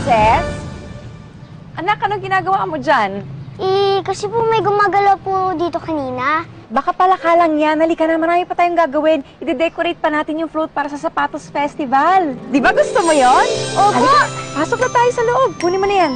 Princess? Anak, anong ginagawa mo dyan? Kasi po may gumagalaw po dito kanina. Baka pala ka lang yan. Halika na, marami pa tayong gagawin. I-decorate pa natin yung float para sa Sapatos Festival. Di ba gusto mo yon? Opo! Halika, pasok na tayo sa loob. Kunin mo na yan.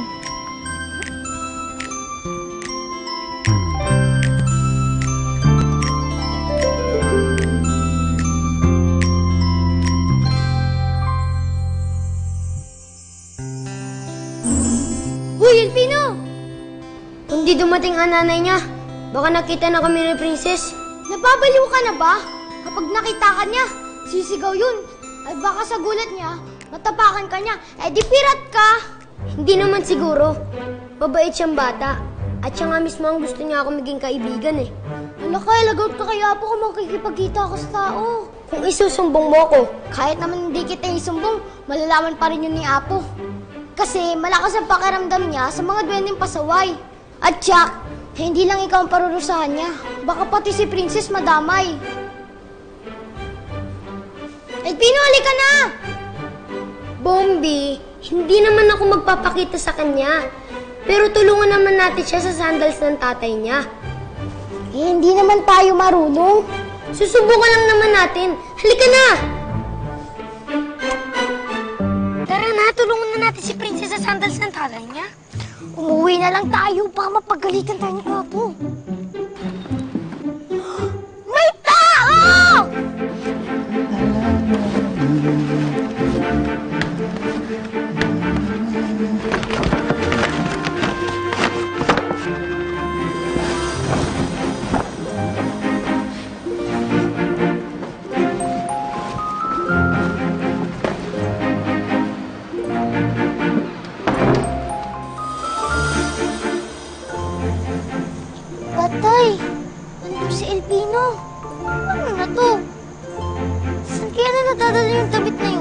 Uy, Elpino! Kung di dumating ang nanay niya, baka nakita na kami ni Princess. Nababaliw ka na ba? Kapag nakita ka niya, sisigaw yun. Ay baka sa gulat niya, matapakan ka niya, di pirat ka. Hindi naman siguro. Mabait siyang bata. At siya nga mismo ang gusto niya ako maging kaibigan eh. Wala ka, lagot ka kaya po kung makikipagkita ako sa tao. Kung isusumbong mo ko, kahit naman hindi kita isumbong, malalaman pa rin yun ni Apo. Kasi malakas ang pakiramdam niya sa mga duwendeng pasaway. At Jack, hindi lang ikaw ang parurusahan niya. Baka pati si Princess madamay. Elpino, halika na! Bombi, hindi naman ako magpapakita sa kanya. Pero tulungan naman natin siya sa sandals ng tatay niya. Hindi naman tayo marunong. Susubukan lang naman natin. Halika na! Tara na, tulungan na natin si Princess sa sandals ng tatay niya. Umuwi na lang tayo, baka mapagalitan tayo ni Apo. May tao! Patay! Nandun si Elpino. Ano na to? Saan kaya na nadadala yung damit na